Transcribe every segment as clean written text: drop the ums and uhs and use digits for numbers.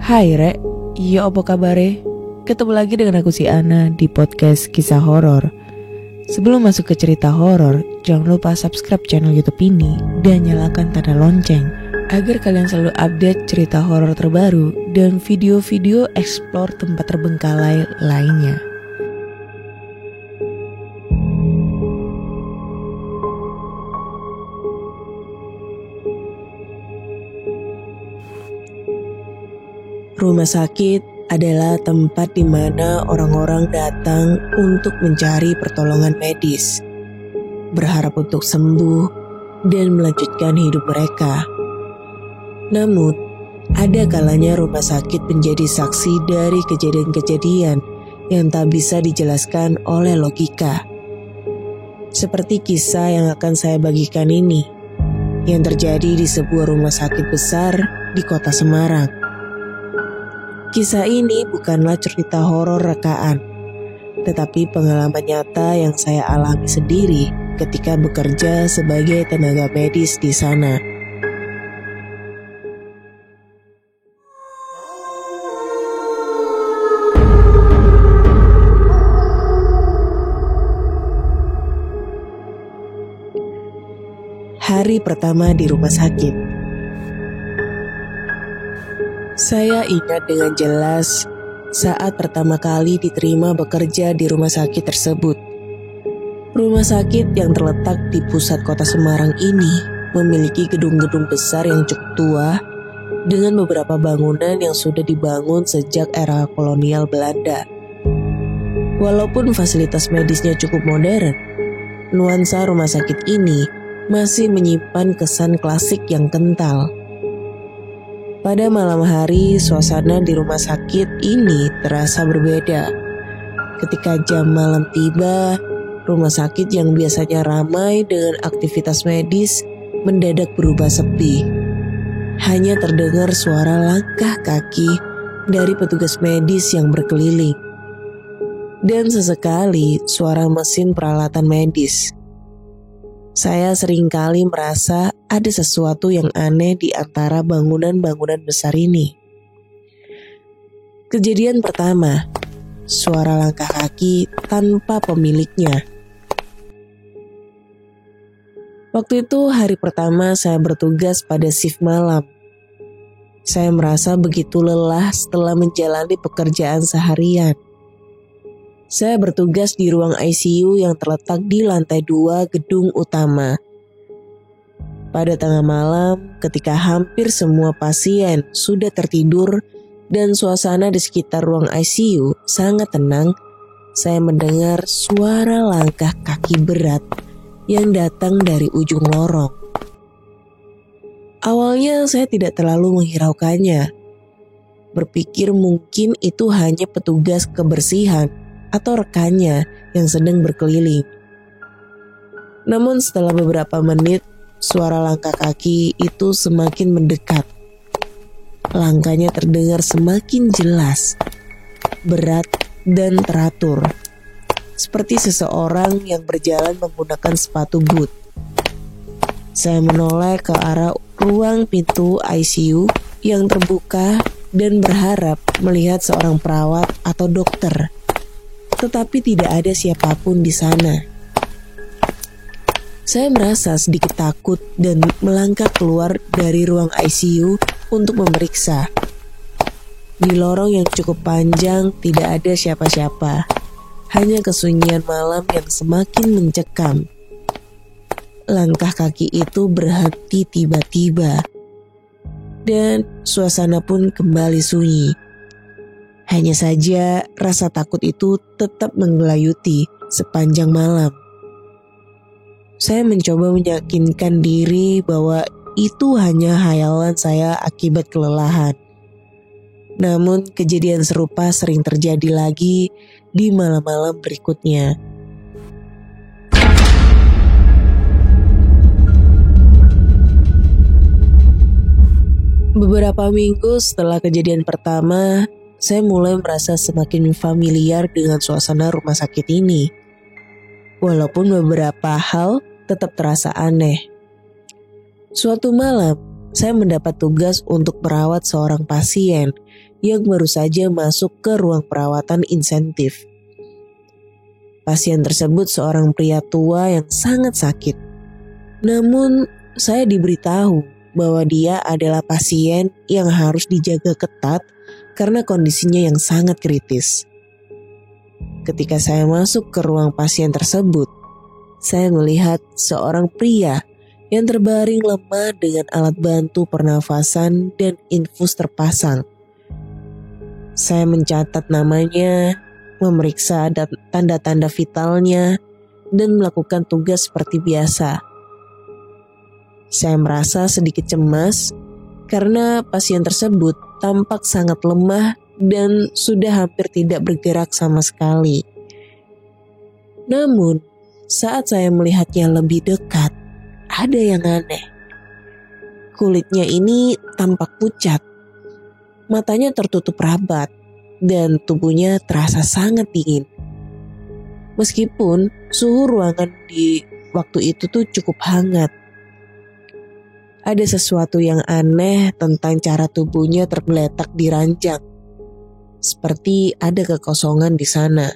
Hai Rek, iya apa kabare? Ketemu lagi dengan aku si Ana di podcast kisah horor. Sebelum masuk ke cerita horor, jangan lupa subscribe channel YouTube ini dan nyalakan tanda lonceng agar kalian selalu update cerita horor terbaru dan video-video explore tempat terbengkalai lainnya. Rumah sakit adalah tempat di mana orang-orang datang untuk mencari pertolongan medis, berharap untuk sembuh dan melanjutkan hidup mereka. Namun, ada kalanya rumah sakit menjadi saksi dari kejadian-kejadian yang tak bisa dijelaskan oleh logika. Seperti kisah yang akan saya bagikan ini, yang terjadi di sebuah rumah sakit besar di kota Semarang. Kisah ini bukanlah cerita horor rekaan, tetapi pengalaman nyata yang saya alami sendiri ketika bekerja sebagai tenaga medis di sana. Hari pertama di rumah sakit. Saya ingat dengan jelas saat pertama kali diterima bekerja di rumah sakit tersebut. Rumah sakit yang terletak di pusat kota Semarang ini memiliki gedung-gedung besar yang cukup tua dengan beberapa bangunan yang sudah dibangun sejak era kolonial Belanda. Walaupun fasilitas medisnya cukup modern, nuansa rumah sakit ini masih menyimpan kesan klasik yang kental. Pada malam hari, suasana di rumah sakit ini terasa berbeda. Ketika jam malam tiba, rumah sakit yang biasanya ramai dengan aktivitas medis mendadak berubah sepi. Hanya terdengar suara langkah kaki dari petugas medis yang berkeliling. Dan sesekali suara mesin peralatan medis. Saya seringkali merasa ada sesuatu yang aneh di antara bangunan-bangunan besar ini. Kejadian pertama, suara langkah kaki tanpa pemiliknya. Waktu itu hari pertama saya bertugas pada shift malam. Saya merasa begitu lelah setelah menjalani pekerjaan seharian. Saya bertugas di ruang ICU yang terletak di lantai 2 gedung utama. Pada tengah malam, ketika hampir semua pasien sudah tertidur dan suasana di sekitar ruang ICU sangat tenang, saya mendengar suara langkah kaki berat yang datang dari ujung lorong. Awalnya saya tidak terlalu menghiraukannya, berpikir mungkin itu hanya petugas kebersihan atau rekannya yang sedang berkeliling. Namun setelah beberapa menit, suara langkah kaki itu semakin mendekat. Langkahnya terdengar semakin jelas, berat dan teratur. Seperti seseorang yang berjalan menggunakan sepatu boot. Saya menoleh ke arah ruang pintu ICU yang terbuka dan berharap melihat seorang perawat atau dokter. Tetapi tidak ada siapapun di sana. Saya merasa sedikit takut dan melangkah keluar dari ruang ICU untuk memeriksa. Di lorong yang cukup panjang tidak ada siapa-siapa, hanya kesunyian malam yang semakin mencekam. Langkah kaki itu berhenti tiba-tiba, dan suasana pun kembali sunyi. Hanya saja rasa takut itu tetap menggelayuti sepanjang malam. Saya mencoba meyakinkan diri bahwa itu hanya hayalan saya akibat kelelahan. Namun kejadian serupa sering terjadi lagi di malam-malam berikutnya. Beberapa minggu setelah kejadian pertama, saya mulai merasa semakin familiar dengan suasana rumah sakit ini. Walaupun beberapa hal tetap terasa aneh. Suatu malam, saya mendapat tugas untuk merawat seorang pasien yang baru saja masuk ke ruang perawatan insentif. Pasien tersebut seorang pria tua yang sangat sakit. Namun, saya diberitahu bahwa dia adalah pasien yang harus dijaga ketat karena kondisinya yang sangat kritis. Ketika saya masuk ke ruang pasien tersebut, saya melihat seorang pria yang terbaring lemah dengan alat bantu pernafasan dan infus terpasang. Saya mencatat namanya, memeriksa tanda-tanda vitalnya, dan melakukan tugas seperti biasa. Saya merasa sedikit cemas karena pasien tersebut tampak sangat lemah dan sudah hampir tidak bergerak sama sekali. Namun, saat saya melihatnya lebih dekat, ada yang aneh. Kulitnya ini tampak pucat, matanya tertutup rapat, dan tubuhnya terasa sangat dingin. Meskipun suhu ruangan di waktu itu tuh cukup hangat. Ada sesuatu yang aneh tentang cara tubuhnya tergeletak di ranjang. Seperti ada kekosongan di sana.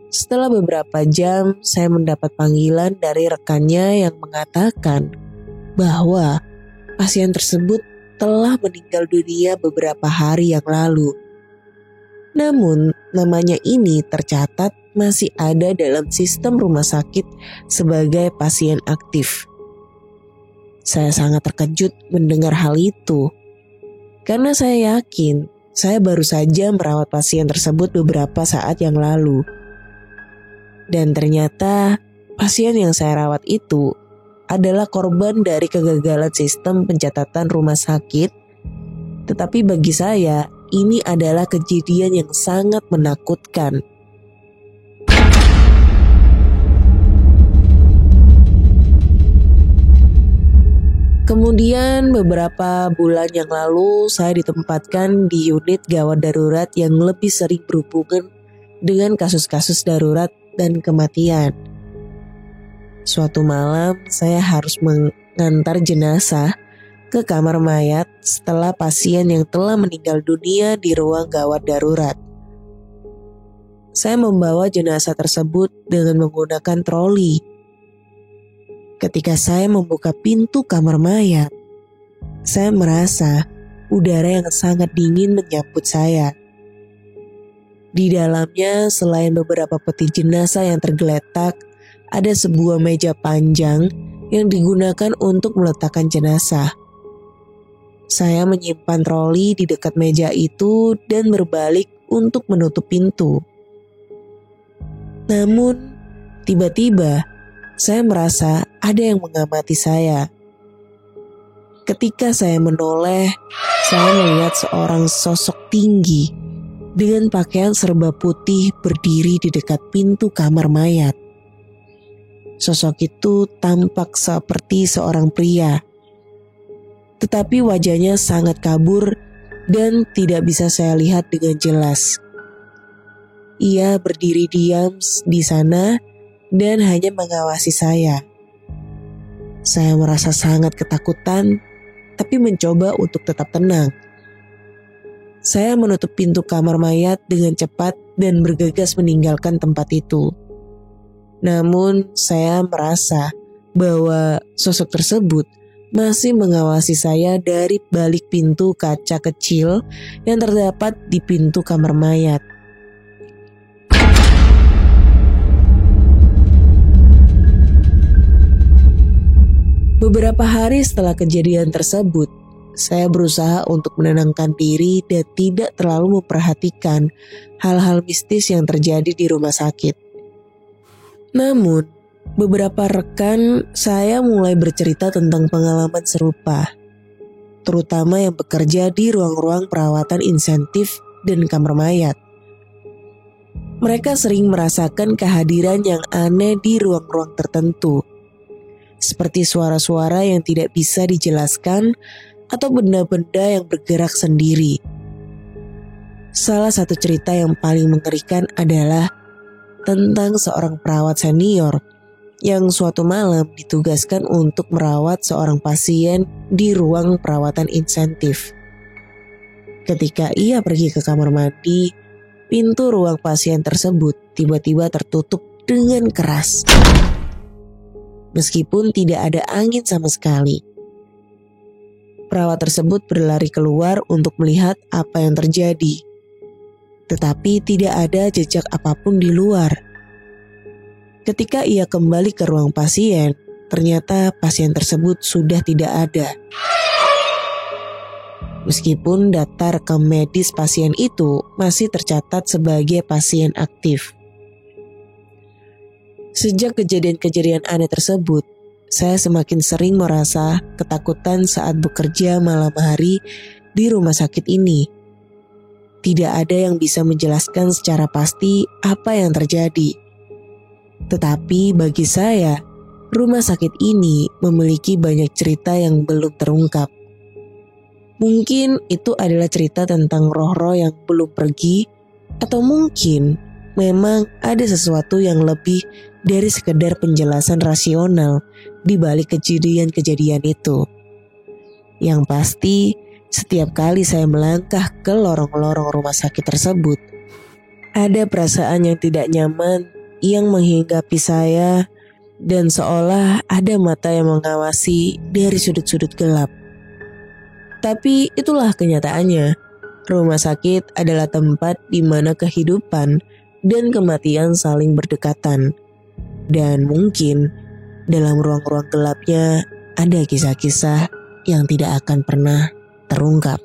Setelah beberapa jam, saya mendapat panggilan dari rekannya yang mengatakan bahwa pasien tersebut telah meninggal dunia beberapa hari yang lalu. Namun, namanya ini tercatat masih ada dalam sistem rumah sakit sebagai pasien aktif. Saya sangat terkejut mendengar hal itu, karena saya yakin saya baru saja merawat pasien tersebut beberapa saat yang lalu. Dan ternyata pasien yang saya rawat itu adalah korban dari kegagalan sistem pencatatan rumah sakit. Tetapi bagi saya, ini adalah kejadian yang sangat menakutkan. Kemudian beberapa bulan yang lalu saya ditempatkan di unit gawat darurat yang lebih sering berhubungan dengan kasus-kasus darurat dan kematian. Suatu malam saya harus mengantar jenazah ke kamar mayat setelah pasien yang telah meninggal dunia di ruang gawat darurat. Saya membawa jenazah tersebut dengan menggunakan troli. Ketika saya membuka pintu kamar mayat, saya merasa udara yang sangat dingin menyambut saya. Di dalamnya, selain beberapa peti jenazah yang tergeletak, ada sebuah meja panjang yang digunakan untuk meletakkan jenazah. Saya menyimpan troli di dekat meja itu dan berbalik untuk menutup pintu. Namun, tiba-tiba saya merasa ada yang mengamati saya. Ketika saya menoleh, saya melihat seorang sosok tinggi dengan pakaian serba putih berdiri di dekat pintu kamar mayat. Sosok itu tampak seperti seorang pria, tetapi wajahnya sangat kabur dan tidak bisa saya lihat dengan jelas. Ia berdiri diam di sana dan hanya mengawasi saya. Saya merasa sangat ketakutan, tapi mencoba untuk tetap tenang. Saya menutup pintu kamar mayat dengan cepat dan bergegas meninggalkan tempat itu. Namun, saya merasa bahwa sosok tersebut masih mengawasi saya dari balik pintu kaca kecil yang terdapat di pintu kamar mayat. Beberapa hari setelah kejadian tersebut, saya berusaha untuk menenangkan diri dan tidak terlalu memperhatikan hal-hal mistis yang terjadi di rumah sakit. Namun, beberapa rekan saya mulai bercerita tentang pengalaman serupa, terutama yang bekerja di ruang-ruang perawatan insentif dan kamar mayat. Mereka sering merasakan kehadiran yang aneh di ruang-ruang tertentu, seperti suara-suara yang tidak bisa dijelaskan atau benda-benda yang bergerak sendiri. Salah satu cerita yang paling mengerikan adalah tentang seorang perawat senior yang suatu malam ditugaskan untuk merawat seorang pasien di ruang perawatan insentif. Ketika ia pergi ke kamar mandi, pintu ruang pasien tersebut tiba-tiba tertutup dengan keras. Meskipun tidak ada angin sama sekali. Perawat tersebut berlari keluar untuk melihat apa yang terjadi. Tetapi tidak ada jejak apapun di luar. Ketika ia kembali ke ruang pasien, ternyata pasien tersebut sudah tidak ada. Meskipun data rekam medis pasien itu masih tercatat sebagai pasien aktif. Sejak kejadian-kejadian aneh tersebut, saya semakin sering merasa ketakutan saat bekerja malam hari di rumah sakit ini. Tidak ada yang bisa menjelaskan secara pasti apa yang terjadi. Tetapi bagi saya, rumah sakit ini memiliki banyak cerita yang belum terungkap. Mungkin itu adalah cerita tentang roh-roh yang belum pergi, atau mungkin memang ada sesuatu yang lebih dari sekedar penjelasan rasional di balik kejadian-kejadian itu. Yang pasti, setiap kali saya melangkah ke lorong-lorong rumah sakit tersebut, ada perasaan yang tidak nyaman yang menghinggapi saya dan seolah ada mata yang mengawasi dari sudut-sudut gelap. Tapi itulah kenyataannya. Rumah sakit adalah tempat di mana kehidupan dan kematian saling berdekatan. Dan mungkin dalam ruang-ruang gelapnya ada kisah-kisah yang tidak akan pernah terungkap.